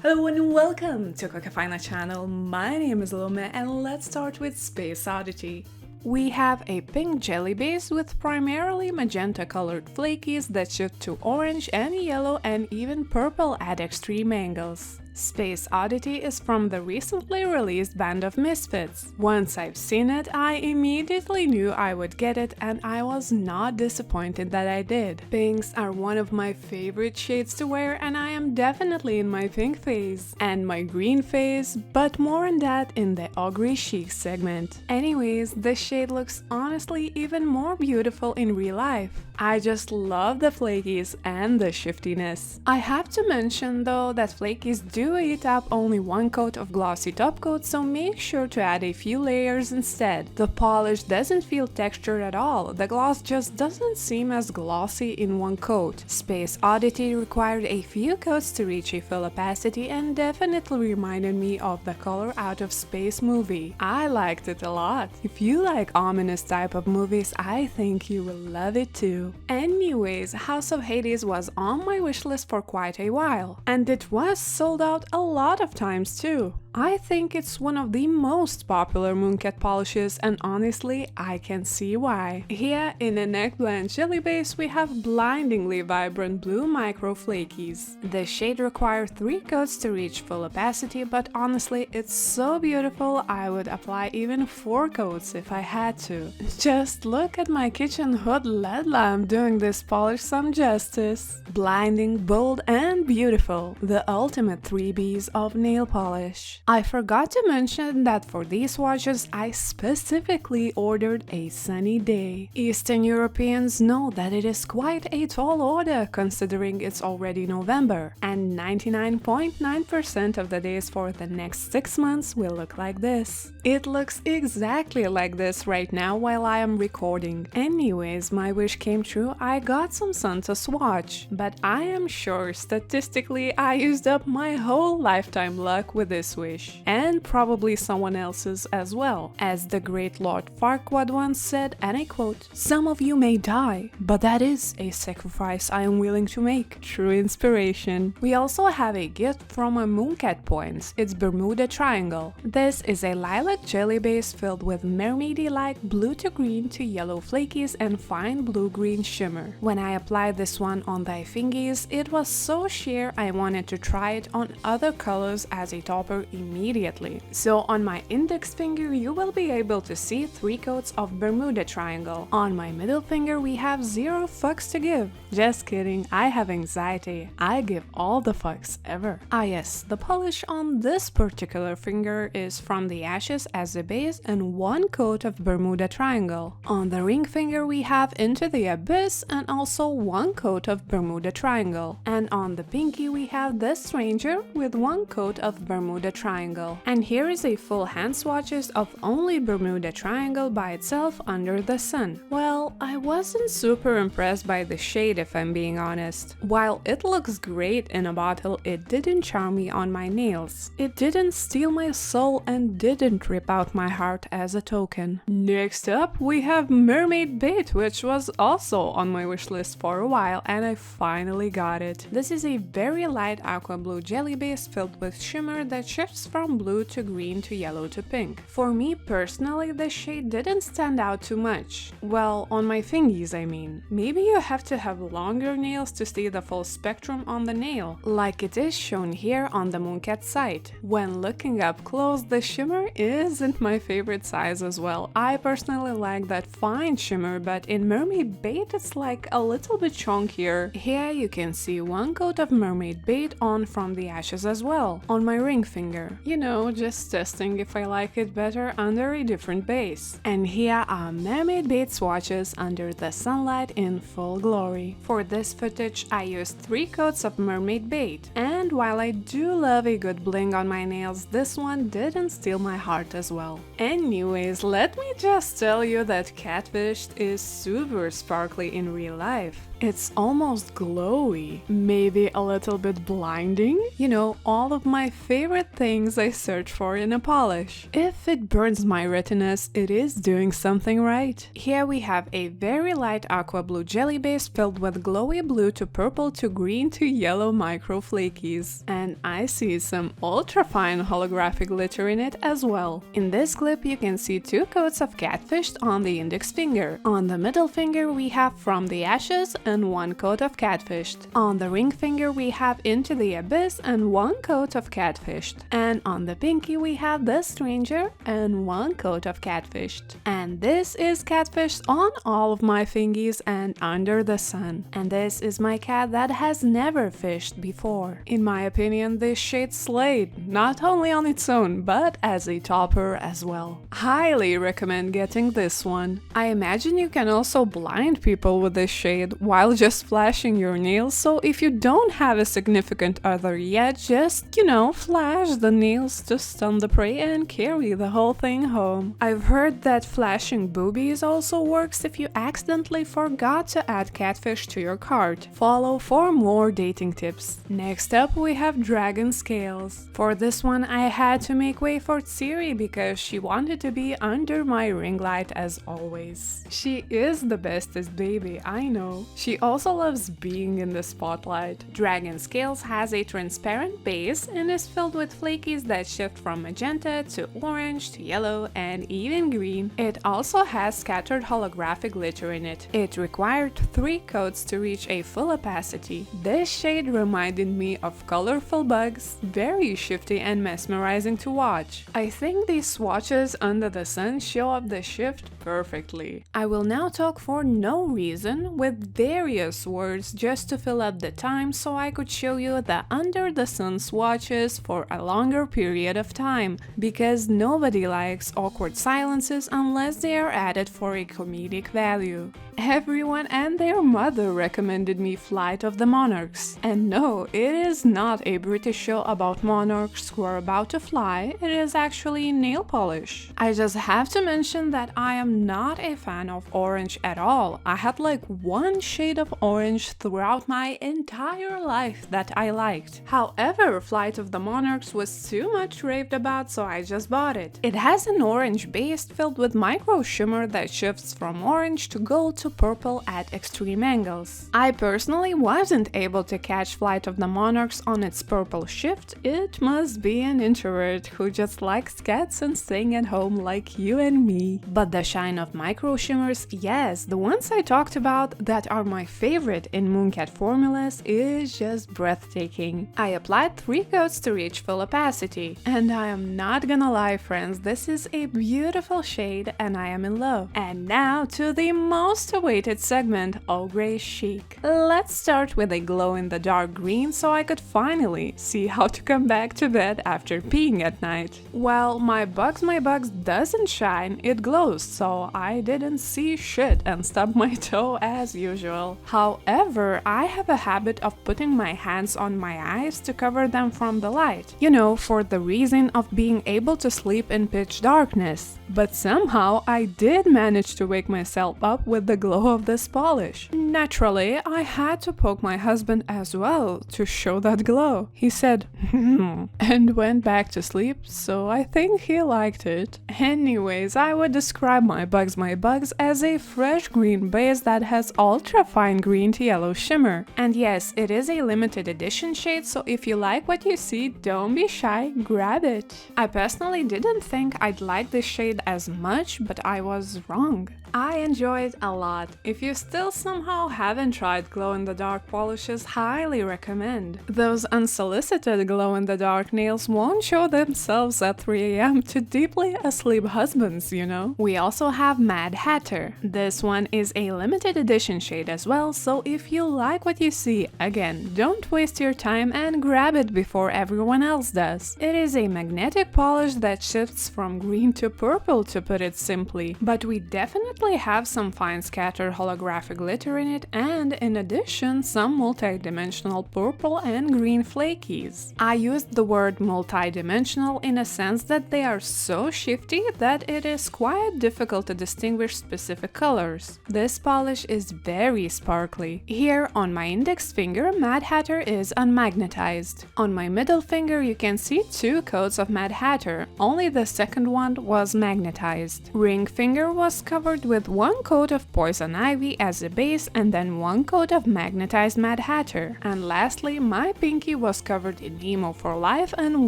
Hello and welcome to Coca channel. My name is Lume and let's start with Space Oddity. We have a pink jelly base with primarily magenta colored flakies that shift to orange and yellow and even purple at extreme angles. Space Oddity is from the recently released Band of Misfits. Once I've seen it, I immediately knew I would get it and I was not disappointed that I did. Pinks are one of my favorite shades to wear and I am definitely in my pink phase and my green phase, but more on that in the Ogre Chic segment. Anyways, the shade looks honestly even more beautiful in real life. I just love the flakies and the shiftiness. I have to mention though that flakies do eat up only one coat of glossy top coat, so make sure to add a few layers instead. The polish doesn't feel textured at all, the gloss just doesn't seem as glossy in one coat. Space Oddity required a few coats to reach a full opacity and definitely reminded me of the Color Out of Space movie. I liked it a lot. If you like ominous type of movies, I think you will love it too. Anyways, House of Hades was on my wishlist for quite a while, and it was sold out a lot of times too. I think it's one of the most popular Mooncat polishes and honestly, I can see why. Here in a neck blend jelly base we have blindingly vibrant blue micro flakies. The shade requires 3 coats to reach full opacity, but honestly it's so beautiful I would apply even 4 coats if I had to. Just look at my kitchen hood LED lamp doing this polish some justice. Blinding, bold and beautiful. The ultimate 3Bs of nail polish. I forgot to mention that for these swatches I specifically ordered a sunny day. Eastern Europeans know that it is quite a tall order considering it's already November, and 99.9% of the days for the next 6 months will look like this. It looks exactly like this right now while I am recording. Anyways, my wish came true, I got some sun to swatch, but I am sure statistically I used up my whole lifetime luck with this wish. And probably someone else's as well. As the great Lord Farquaad once said, and I quote, "Some of you may die, but that is a sacrifice I am willing to make." True inspiration. We also have a gift from a Mooncat Points, its Bermuda Triangle. This is a lilac jelly base filled with mermaidy-like blue to green to yellow flakies and fine blue-green shimmer. When I applied this one on the fingies, it was so sheer I wanted to try it on other colors as a topper immediately. So on my index finger you will be able to see 3 coats of Bermuda Triangle. On my middle finger we have 0 fucks to give. Just kidding, I have anxiety. I give all the fucks ever. Ah yes, the polish on this particular finger is from the ashes as a base and 1 coat of Bermuda Triangle. On the ring finger we have Into the Abyss and also 1 coat of Bermuda Triangle. And on the pinky we have The Stranger with 1 coat of Bermuda Triangle. And here is a full hand swatches of only Bermuda Triangle by itself under the sun. Well, I wasn't super impressed by the shade if I'm being honest. While it looks great in a bottle, it didn't charm me on my nails. It didn't steal my soul and didn't rip out my heart as a token. Next up, we have Mermaid Bait, which was also on my wishlist for a while and I finally got it. This is a very light aqua blue jelly base filled with shimmer that shifts from blue to green to yellow to pink. For me personally, the shade didn't stand out too much. Well, on my fingies I mean. Maybe you have to have longer nails to see the full spectrum on the nail, like it is shown here on the Mooncat site. When looking up close, the shimmer isn't my favorite size as well. I personally like that fine shimmer, but in Mermaid Bait it's like a little bit chunkier. Here you can see 1 coat of Mermaid Bait on from the ashes as well, on my ring finger. You know, just testing if I like it better under a different base. And here are Mermaid Bait swatches under the sunlight in full glory. For this footage I used 3 coats of Mermaid Bait, and while I do love a good bling on my nails, this one didn't steal my heart as well. Anyways, let me just tell you that Catfished is super sparkly in real life. It's almost glowy, maybe a little bit blinding. You know, all of my favorite things I search for in a polish. If it burns my retinas, it is doing something right. Here we have a very light aqua blue jelly base filled with glowy blue to purple to green to yellow micro flakies. And I see some ultra fine holographic glitter in it as well. In this clip you can see 2 coats of catfished on the index finger. On the middle finger we have From the Ashes and 1 coat of catfished. On the ring finger we have Into the Abyss and 1 coat of catfished. And on the pinky we have The Stranger and 1 coat of catfished. And this is catfished on all of my fingies and Under the Sun. And this is my cat that has never fished before. In my opinion, this shade slayed, not only on its own, but as a topper as well. Highly recommend getting this one. I imagine you can also blind people with this shade while just flashing your nails, so if you don't have a significant other yet, just, you know, flash the nails to stun the prey and carry the whole thing home. I've heard that flashing boobies also works if you accidentally forgot to add catfish to your cart. Follow for more dating tips. Next up we have dragon scales. For this one I had to make way for Tsiri because she wanted to be under my ring light as always. She is the bestest baby, I know. She also loves being in the spotlight. Dragon Scales has a transparent base and is filled with flakies that shift from magenta to orange to yellow and even green. It also has scattered holographic glitter in it. It required 3 coats to reach a full opacity. This shade reminded me of colorful bugs, very shifty and mesmerizing to watch. I think these swatches Under the Sun show up the shift perfectly. I will now talk for no reason with various words just to fill up the time so I could show you the Under the Sun swatches for a longer period of time, because nobody likes awkward silences unless they are added for a comedic value. Everyone and their mother recommended me Flight of the Monarchs. And no, it is not a British show about monarchs who are about to fly, it is actually nail polish. I just have to mention that I am not a fan of orange at all. I had like 1 shade of orange throughout my entire life that I liked. However, Flight of the Monarchs was too much raved about, so I just bought it. It has an orange base filled with micro shimmer that shifts from orange to gold to purple at extreme angles. I personally wasn't able to catch Flight of the Monarchs on its purple shift. It must be an introvert who just likes cats and staying at home like you and me. But the shine of micro shimmers, yes, the ones I talked about that are my favorite in Mooncat formulas, is just breathtaking. I applied 3 coats to reach full opacity. And I am not gonna lie, friends, this is a beautiful shade and I am in love. And now to the most awaited segment, Au Gray Chic. Let's start with a glow-in-the-dark green so I could finally see how to come back to bed after peeing at night. Well, my bugs doesn't shine, it glows, so I didn't see shit and stubbed my toe as usual. However, I have a habit of putting my hands on my eyes to cover them from the light. You know, for the reason of being able to sleep in pitch darkness. But somehow I did manage to wake myself up with the glow of this polish. Naturally, I had to poke my husband as well to show that glow. He said, and went back to sleep, so I think he liked it. Anyways, I would describe my bugs as a fresh green base that has ultra fine green to yellow shimmer. And yes, it is a limited edition shade, so if you like what you see, don't be shy, grab it. I personally didn't think I'd like this shade as much, but I was wrong. I enjoy it a lot. If you still somehow haven't tried glow-in-the-dark polishes, highly recommend. Those unsolicited glow-in-the-dark nails won't show themselves at 3 AM to deeply asleep husbands, you know? We also have Mad Hatter. This one is a limited edition shade as well, so if you like what you see, again, don't waste your time and grab it before everyone else does. It is a magnetic polish that shifts from green to purple, to put it simply, but we definitely have some fine scattered holographic glitter in it, and in addition some multi-dimensional purple and green flakies. I used the word multi-dimensional in a sense that they are so shifty that it is quite difficult to distinguish specific colors. This polish is very sparkly. Here on my index finger, Mad Hatter is unmagnetized. On my middle finger you can see 2 coats of Mad Hatter, only the second one was magnetized. Ring finger was covered with 1 coat of Poison Ivy as a base and then 1 coat of magnetized Mad Hatter. And lastly, my pinky was covered in Emo for Life and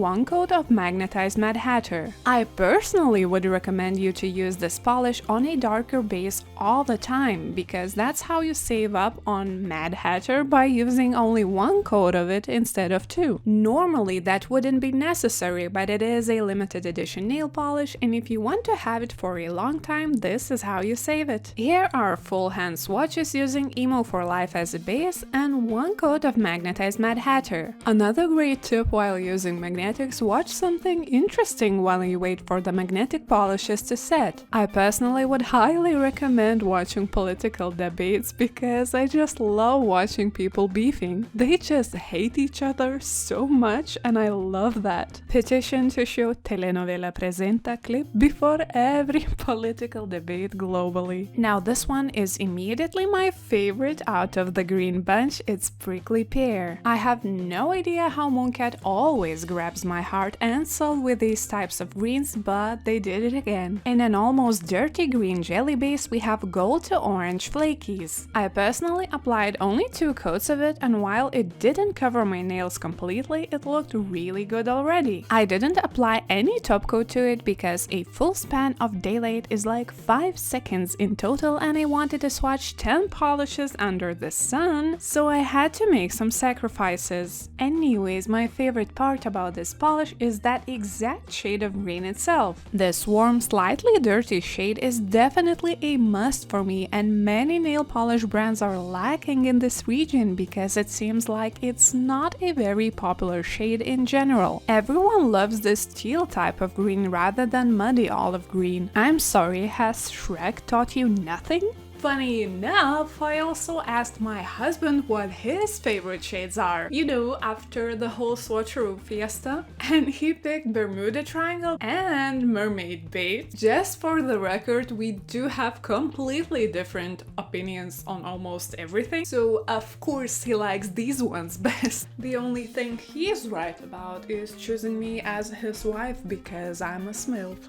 1 coat of magnetized Mad Hatter. I personally would recommend you to use this polish on a darker base all the time, because that's how you save up on Mad Hatter by using only 1 coat of it instead of 2. Normally that wouldn't be necessary, but it is a limited edition nail polish, and if you want to have it for a long time, this is how you save it. Here are full hand swatches using Emo for Life as a base and 1 coat of magnetized Mad Hatter. Another great tip while using magnetics: watch something interesting while you wait for the magnetic polishes to set. I personally would highly recommend watching political debates because I just love watching people beefing. They just hate each other so much and I love that. Petition to show Telenovela Presenta clip before every political debate globally. Now this one is immediately my favorite out of the green bunch. It's Prickly Pear. I have no idea how Mooncat always grabs my heart and soul with these types of greens, but they did it again. In an almost dirty green jelly base we have gold to orange flakies. I personally applied only 2 coats of it, and while it didn't cover my nails completely, it looked really good already. I didn't apply any top coat to it because a full span of daylight is like 5 seconds in total and I wanted to swatch 10 polishes under the sun, so I had to make some sacrifices. Anyways, my favorite part about this polish is that exact shade of green itself. This warm, slightly dirty shade is definitely a must for me, and many nail polish brands are lacking in this region because it seems like it's not a very popular shade in general. Everyone loves this teal type of green rather than muddy olive green. I'm sorry, has Shrek taught you nothing? Funny enough, I also asked my husband what his favorite shades are, you know, after the whole swatcheroo fiesta, and he picked Bermuda Triangle and Mermaid Bait. Just for the record, we do have completely different opinions on almost everything, so of course he likes these ones best. The only thing he is right about is choosing me as his wife because I'm a smilf.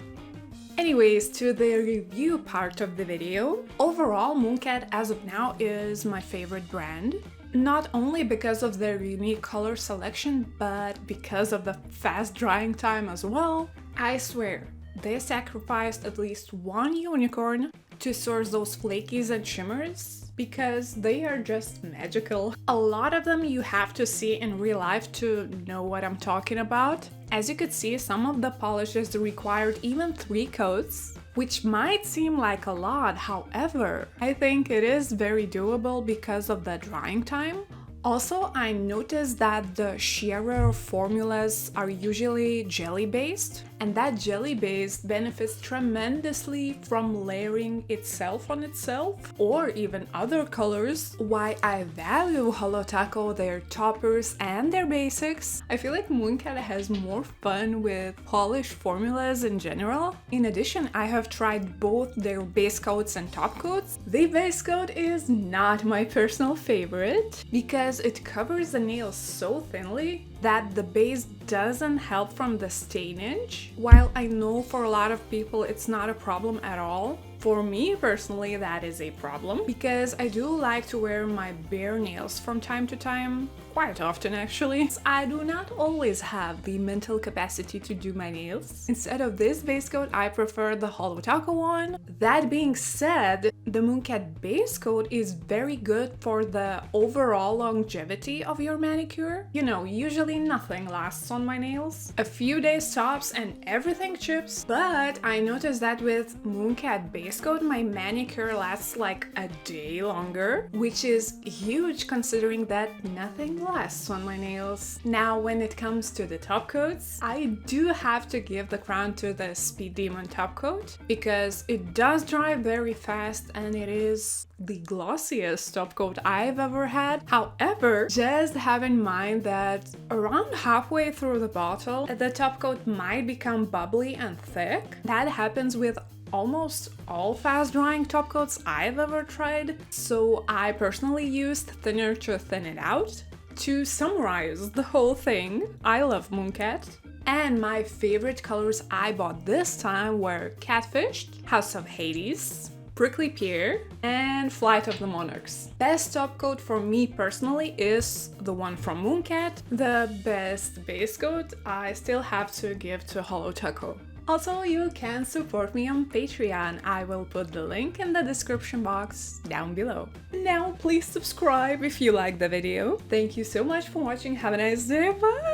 Anyways, to the review part of the video, overall Mooncat as of now is my favorite brand. Not only because of their unique color selection, but because of the fast drying time as well. I swear, they sacrificed at least 1 unicorn to source those flakies and shimmers, because they are just magical. A lot of them you have to see in real life to know what I'm talking about. As you could see, some of the polishes required even 3 coats, which might seem like a lot. However, I think it is very doable because of the drying time. Also, I noticed that the shearer formulas are usually jelly-based, and that jelly base benefits tremendously from layering itself on itself, or even other colors. Why I value Holotaco, their toppers and their basics. I feel like Mooncat has more fun with polished formulas in general. In addition, I have tried both their base coats and top coats. The base coat is not my personal favorite because it covers the nails so thinly that the base doesn't help from the stainage. While I know for a lot of people it's not a problem at all, for me personally that is a problem because I do like to wear my bare nails from time to time, quite often actually. I do not always have the mental capacity to do my nails. Instead of this base coat, I prefer the Holotaco one. That being said, the Mooncat base coat is very good for the overall longevity of your manicure. You know, usually nothing lasts on my nails. A few days tops and everything chips, but I noticed that with Mooncat base coat my manicure lasts like a day longer, which is huge considering that nothing lasts on my nails. Now when it comes to the top coats, I do have to give the crown to the Speed Demon top coat because it does dry very fast and it is the glossiest top coat I've ever had. However, just have in mind that around halfway through the bottle, the top coat might become bubbly and thick. That happens with almost all fast drying top coats I've ever tried, so I personally used thinner to thin it out. To summarize the whole thing, I love Mooncat, and my favorite colors I bought this time were Catfished, House of Hades, Prickly Pear, and Flight of the Monarchs. Best top coat for me personally is the one from Mooncat. The best base coat I still have to give to Hollow Taco. Also, you can support me on Patreon. I will put the link in the description box down below. Now please subscribe if you liked the video. Thank you so much for watching. Have a nice day. Bye!